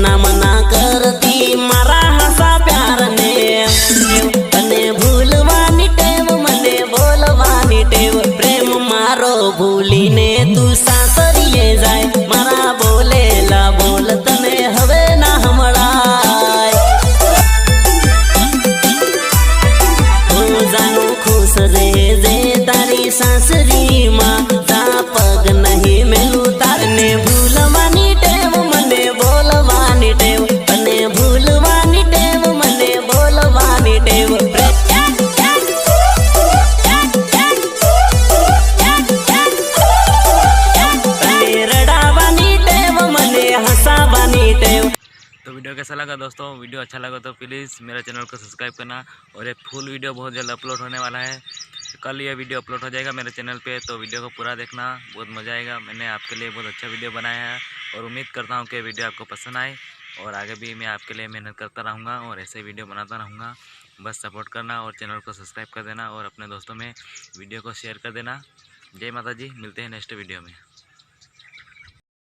नाम ना करती मारा हसा प्यार ने तने भूलवानी टेव मने बोलवानी टेव प्रेम मारो भूली ने तू सासरिये जाय मारा बोलेला बोल तने हवे ना हमळाय हो जानू खुश रे जे तारी सासरी मां जा पग नहीं मेलू तारने भूलवानी टेव मने बोलवानी टेव तने भूलवानी टेव मने बोलवानी टेव तो वीडियो कैसा लगा दोस्तों? वीडियो अच्छा लगा तो प्लीज़ मेरे चैनल को सब्सक्राइब करना। और एक फुल वीडियो बहुत जल्द अपलोड होने वाला है। कल ये वीडियो अपलोड हो जाएगा मेरे चैनल पे, तो वीडियो को पूरा देखना, बहुत मज़ा आएगा। मैंने आपके लिए बहुत अच्छा वीडियो बनाया है और उम्मीद करता हूँ कि वीडियो आपको पसंद आए। और आगे भी मैं आपके लिए मेहनत करता रहूँगा और ऐसे वीडियो बनाता रहूँगा। बस सपोर्ट करना और चैनल को सब्सक्राइब कर देना और अपने दोस्तों में वीडियो को शेयर कर देना। जय माता जी, मिलते हैं नेक्स्ट वीडियो में।